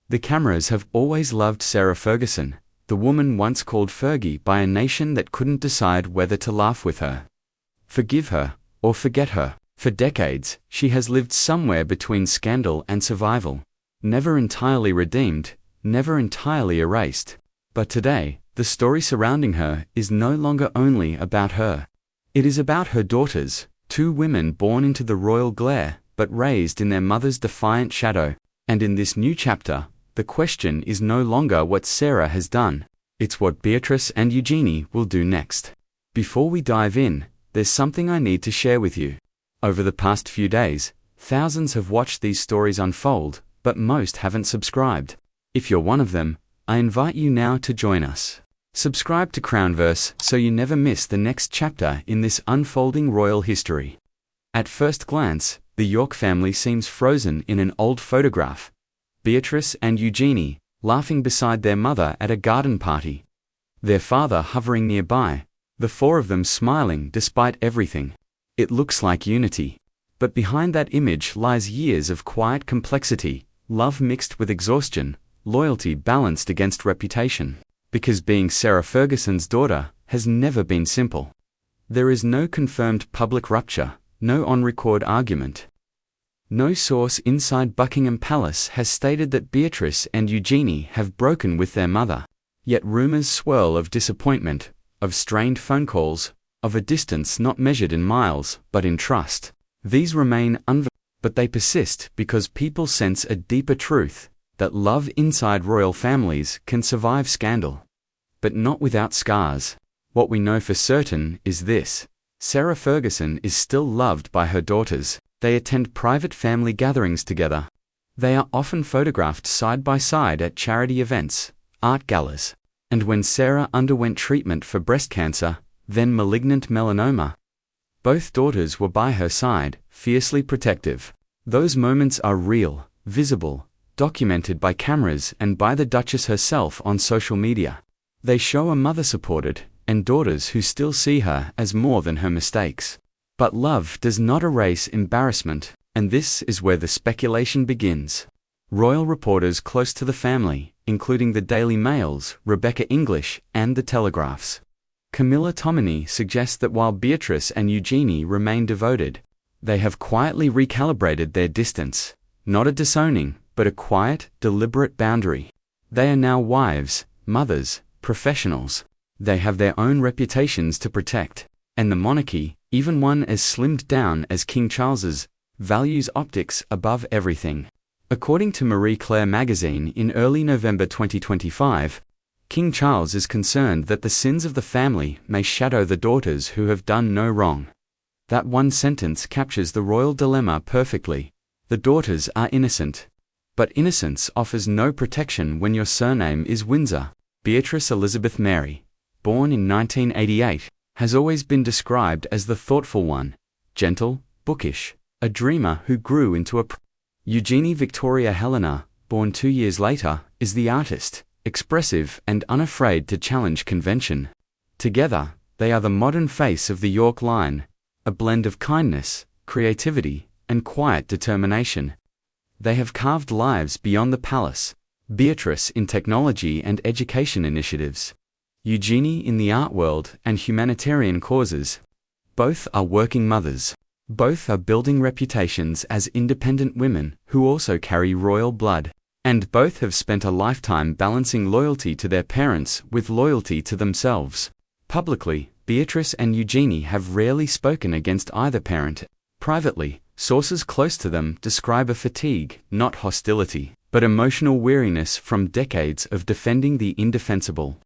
The cameras have always loved Sarah Ferguson, the woman once called Fergie by a nation that couldn't decide whether to laugh with her, forgive her, or forget her. For decades, she has lived somewhere between scandal and survival, never entirely redeemed, never entirely erased. But today, the story surrounding her is no longer only about her. It is about her daughters, two women born into the royal glare, but raised in their mother's defiant shadow. And in this new chapter, the question is no longer what Sarah has done, it's what Beatrice and Eugenie will do next. Before we dive in, there's something I need to share with you. Over the past few days, thousands have watched these stories unfold, but most haven't subscribed. If you're one of them, I invite you now to join us. Subscribe to Crownverse so you never miss the next chapter in this unfolding royal history. At first glance, the York family seems frozen in an old photograph. Beatrice and Eugenie, laughing beside their mother at a garden party. Their father hovering nearby, the four of them smiling despite everything. It looks like unity. But behind that image lies years of quiet complexity, love mixed with exhaustion, loyalty balanced against reputation. Because being Sarah Ferguson's daughter has never been simple. There is no confirmed public rupture, no on-record argument. No source inside Buckingham Palace has stated that Beatrice and Eugenie have broken with their mother. Yet rumors swirl of disappointment, of strained phone calls, of a distance not measured in miles, but in trust. These remain but they persist because people sense a deeper truth, that love inside royal families can survive scandal. But not without scars. What we know for certain is this: Sarah Ferguson is still loved by her daughters. They attend private family gatherings together. They are often photographed side by side at charity events, art galas. And when Sarah underwent treatment for breast cancer, then malignant melanoma, both daughters were by her side, fiercely protective. Those moments are real, visible, documented by cameras and by the Duchess herself on social media. They show a mother supported, and daughters who still see her as more than her mistakes. But love does not erase embarrassment, and this is where the speculation begins. Royal reporters close to the family, including the Daily Mail's Rebecca English and the Telegraph's Camilla Tominey, suggest that while Beatrice and Eugenie remain devoted, they have quietly recalibrated their distance. Not a disowning, but a quiet, deliberate boundary. They are now wives, mothers, professionals. They have their own reputations to protect, and the monarchy, even one as slimmed down as King Charles's, values optics above everything. According to Marie Claire magazine in early November 2025, King Charles is concerned that the sins of the family may shadow the daughters who have done no wrong. That one sentence captures the royal dilemma perfectly. The daughters are innocent. But innocence offers no protection when your surname is Windsor. Beatrice Elizabeth Mary, born in 1988, has always been described as the thoughtful one, gentle, bookish, a dreamer who grew into a Eugenie Victoria Helena, born 2 years later, is the artist, expressive and unafraid to challenge convention. Together, they are the modern face of the York line, a blend of kindness, creativity, and quiet determination. They have carved lives beyond the palace, Beatrice in technology and education initiatives, Eugenie in the art world and humanitarian causes. Both are working mothers. Both are building reputations as independent women who also carry royal blood. And both have spent a lifetime balancing loyalty to their parents with loyalty to themselves. Publicly, Beatrice and Eugenie have rarely spoken against either parent. Privately, sources close to them describe a fatigue, not hostility, but emotional weariness from decades of defending the indefensible.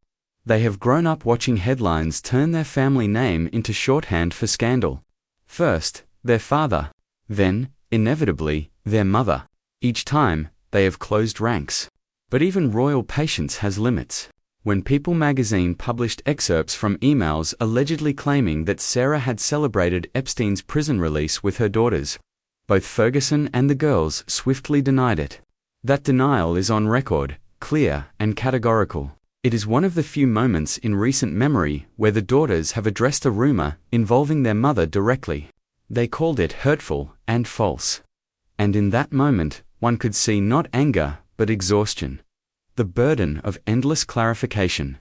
They have grown up watching headlines turn their family name into shorthand for scandal. First, their father. Then, inevitably, their mother. Each time, they have closed ranks. But even royal patience has limits. When People magazine published excerpts from emails allegedly claiming that Sarah had celebrated Epstein's prison release with her daughters, both Ferguson and the girls swiftly denied it. That denial is on record, clear and categorical. It is one of the few moments in recent memory where the daughters have addressed a rumor involving their mother directly. They called it hurtful and false. And in that moment, one could see not anger, but exhaustion. The burden of endless clarification.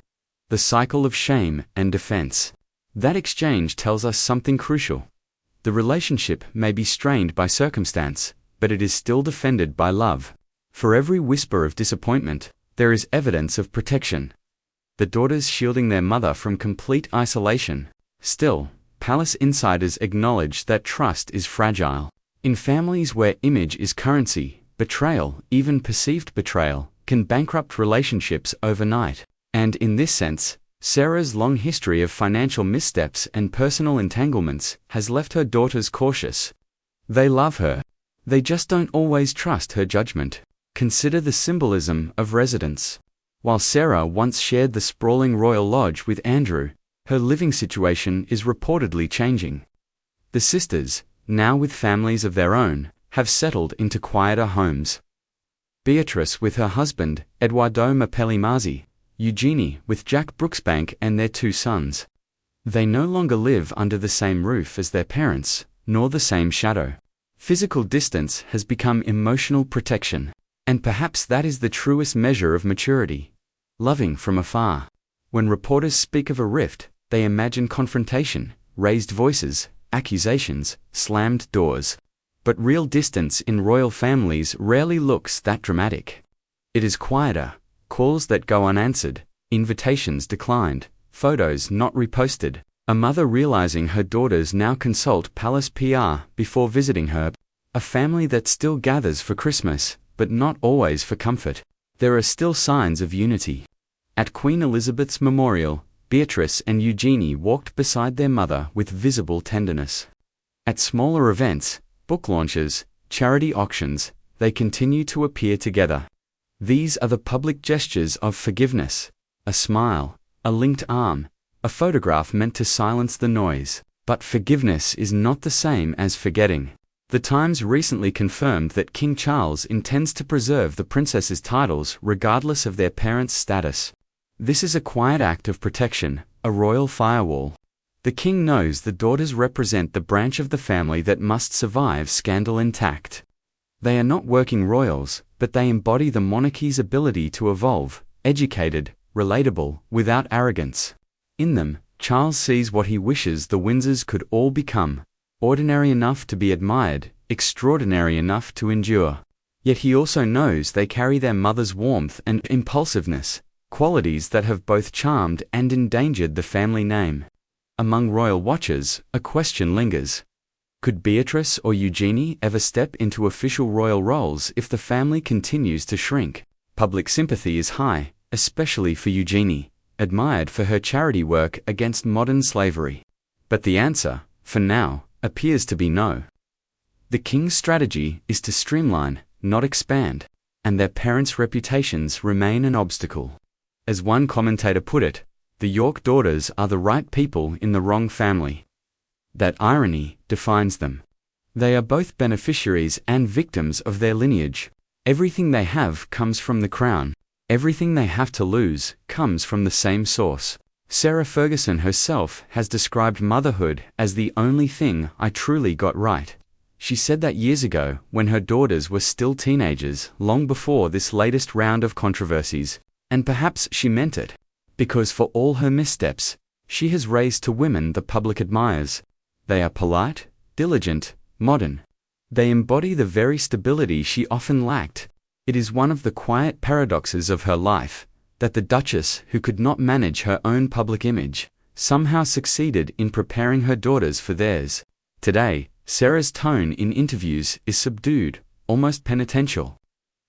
The cycle of shame and defense. That exchange tells us something crucial. The relationship may be strained by circumstance, but it is still defended by love. For every whisper of disappointment, there is evidence of protection. The daughters shielding their mother from complete isolation. Still, palace insiders acknowledge that trust is fragile. In families where image is currency, betrayal, even perceived betrayal, can bankrupt relationships overnight. And in this sense, Sarah's long history of financial missteps and personal entanglements has left her daughters cautious. They love her. They just don't always trust her judgment. Consider the symbolism of residence. While Sarah once shared the sprawling royal lodge with Andrew, her living situation is reportedly changing. The sisters, now with families of their own, have settled into quieter homes. Beatrice with her husband, Edoardo Mapelli-Mazzi, Eugenie with Jack Brooksbank and their 2 sons. They no longer live under the same roof as their parents, nor the same shadow. Physical distance has become emotional protection. And perhaps that is the truest measure of maturity. Loving from afar. When reporters speak of a rift, they imagine confrontation, raised voices, accusations, slammed doors. But real distance in royal families rarely looks that dramatic. It is quieter, calls that go unanswered, invitations declined, photos not reposted, a mother realizing her daughters now consult palace PR before visiting her, a family that still gathers for Christmas, but not always for comfort. There are still signs of unity. At Queen Elizabeth's memorial, Beatrice and Eugenie walked beside their mother with visible tenderness. At smaller events, book launches, charity auctions, they continue to appear together. These are the public gestures of forgiveness. A smile, a linked arm, a photograph meant to silence the noise. But forgiveness is not the same as forgetting. The Times recently confirmed that King Charles intends to preserve the princesses' titles regardless of their parents' status. This is a quiet act of protection, a royal firewall. The king knows the daughters represent the branch of the family that must survive scandal intact. They are not working royals, but they embody the monarchy's ability to evolve, educated, relatable, without arrogance. In them, Charles sees what he wishes the Windsors could all become. Ordinary enough to be admired, extraordinary enough to endure. Yet he also knows they carry their mother's warmth and impulsiveness, qualities that have both charmed and endangered the family name. Among royal watchers, a question lingers. Could Beatrice or Eugenie ever step into official royal roles if the family continues to shrink? Public sympathy is high, especially for Eugenie, admired for her charity work against modern slavery. But the answer, for now, appears to be no. The king's strategy is to streamline, not expand, and their parents' reputations remain an obstacle. As one commentator put it, the York daughters are the right people in the wrong family. That irony defines them. They are both beneficiaries and victims of their lineage. Everything they have comes from the crown. Everything they have to lose comes from the same source. Sarah Ferguson herself has described motherhood as the only thing I truly got right. She said that years ago, when her daughters were still teenagers, long before this latest round of controversies. And perhaps she meant it. Because for all her missteps, she has raised to women the public admires. They are polite, diligent, modern. They embody the very stability she often lacked. It is one of the quiet paradoxes of her life, that the Duchess, who could not manage her own public image, somehow succeeded in preparing her daughters for theirs. Today, Sarah's tone in interviews is subdued, almost penitential.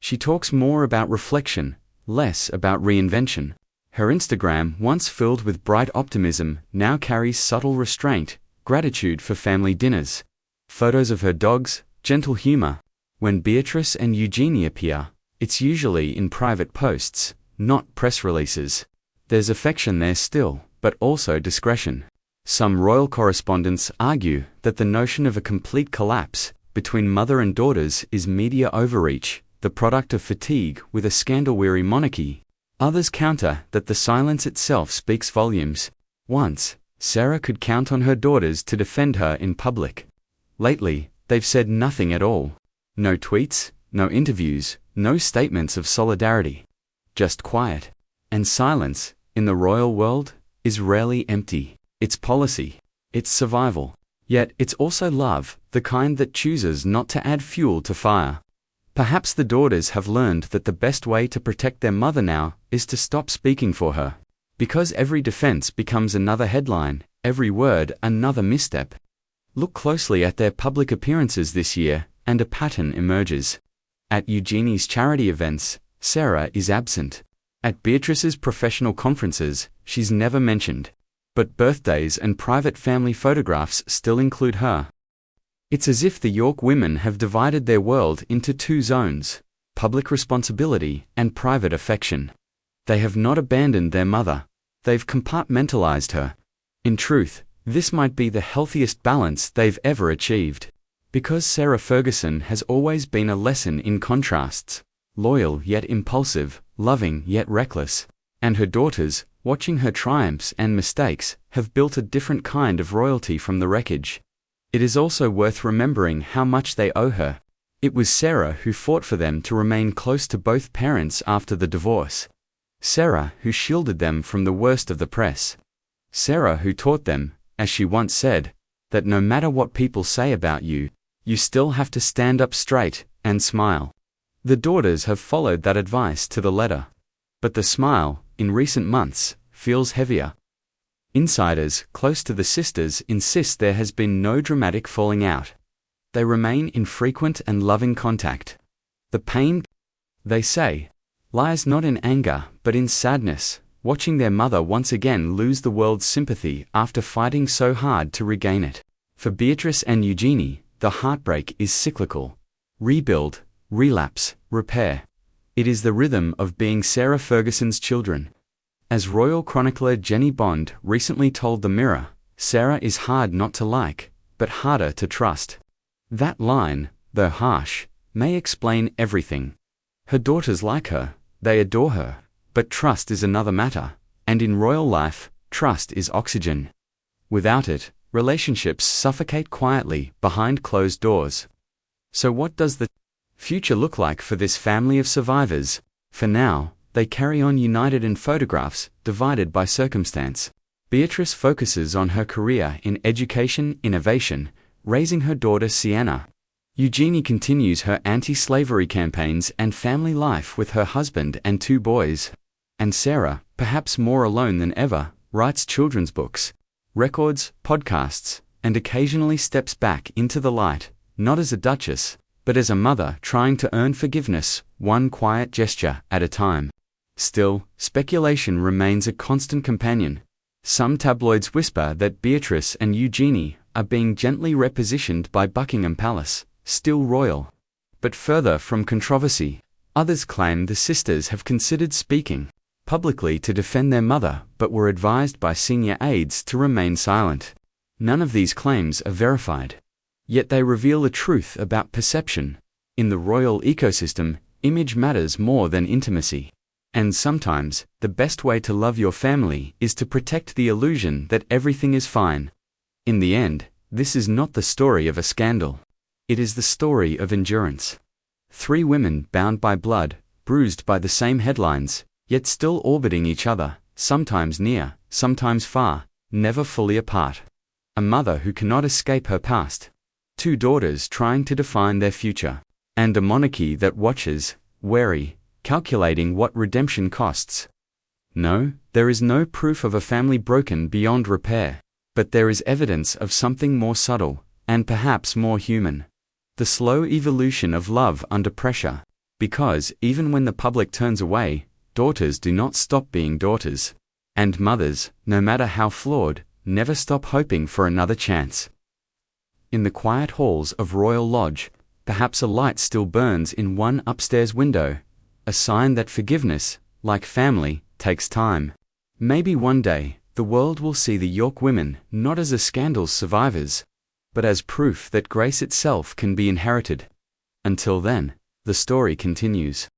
She talks more about reflection, less about reinvention. Her Instagram, once filled with bright optimism, now carries subtle restraint, gratitude for family dinners, photos of her dogs, gentle humor. When Beatrice and Eugenie appear, it's usually in private posts, not press releases. There's affection there still, but also discretion. Some royal correspondents argue that the notion of a complete collapse between mother and daughters is media overreach, the product of fatigue with a scandal-weary monarchy. Others counter that the silence itself speaks volumes. Once, Sarah could count on her daughters to defend her in public. Lately, they've said nothing at all. No tweets, No interviews, no statements of solidarity. Just quiet. And silence, in the royal world, is rarely empty. It's policy. It's survival. Yet it's also love, the kind that chooses not to add fuel to fire. Perhaps the daughters have learned that the best way to protect their mother now is to stop speaking for her. Because every defense becomes another headline, every word another misstep. Look closely at their public appearances this year, and a pattern emerges. At Eugenie's charity events, Sarah is absent. At Beatrice's professional conferences, she's never mentioned. But birthdays and private family photographs still include her. It's as if the York women have divided their world into two zones: public responsibility and private affection. They have not abandoned their mother. They've compartmentalized her. In truth, this might be the healthiest balance they've ever achieved. Because Sarah Ferguson has always been a lesson in contrasts: loyal yet impulsive, loving yet reckless. And her daughters, watching her triumphs and mistakes, have built a different kind of royalty from the wreckage. It is also worth remembering how much they owe her. It was Sarah who fought for them to remain close to both parents after the divorce. Sarah who shielded them from the worst of the press. Sarah who taught them, as she once said, that no matter what people say about you, you still have to stand up straight and smile. The daughters have followed that advice to the letter. But the smile, in recent months, feels heavier. Insiders close to the sisters insist there has been no dramatic falling out. They remain in frequent and loving contact. The pain, they say, lies not in anger but in sadness, watching their mother once again lose the world's sympathy after fighting so hard to regain it. For Beatrice and Eugenie, the heartbreak is cyclical. Rebuild, relapse, repair. It is the rhythm of being Sarah Ferguson's children. As royal chronicler Jenny Bond recently told The Mirror, Sarah is hard not to like, but harder to trust. That line, though harsh, may explain everything. Her daughters like her, they adore her, but trust is another matter, and in royal life, trust is oxygen. Without it, relationships suffocate quietly behind closed doors. So what does the future look like for this family of survivors? For now, they carry on united in photographs, divided by circumstance. Beatrice focuses on her career in education innovation, raising her daughter Sienna. Eugenie continues her anti-slavery campaigns and family life with her husband and 2 boys. And Sarah, perhaps more alone than ever, writes children's books, records, podcasts, and occasionally steps back into the light, not as a duchess, but as a mother trying to earn forgiveness, one quiet gesture at a time. Still, speculation remains a constant companion. Some tabloids whisper that Beatrice and Eugenie are being gently repositioned by Buckingham Palace, still royal. But further from controversy, others claim the sisters have considered speaking publicly to defend their mother but were advised by senior aides to remain silent. None of these claims are verified. Yet they reveal a truth about perception. In the royal ecosystem, image matters more than intimacy. And sometimes, the best way to love your family is to protect the illusion that everything is fine. In the end, this is not the story of a scandal. It is the story of endurance. 3 women bound by blood, bruised by the same headlines, yet still orbiting each other, sometimes near, sometimes far, never fully apart. A mother who cannot escape her past. 2 daughters trying to define their future. And a monarchy that watches, wary, calculating what redemption costs. No, there is no proof of a family broken beyond repair, but there is evidence of something more subtle, and perhaps more human. The slow evolution of love under pressure, because even when the public turns away, daughters do not stop being daughters. And mothers, no matter how flawed, never stop hoping for another chance. In the quiet halls of Royal Lodge, perhaps a light still burns in one upstairs window, a sign that forgiveness, like family, takes time. Maybe one day, the world will see the York women not as a scandal's survivors, but as proof that grace itself can be inherited. Until then, the story continues.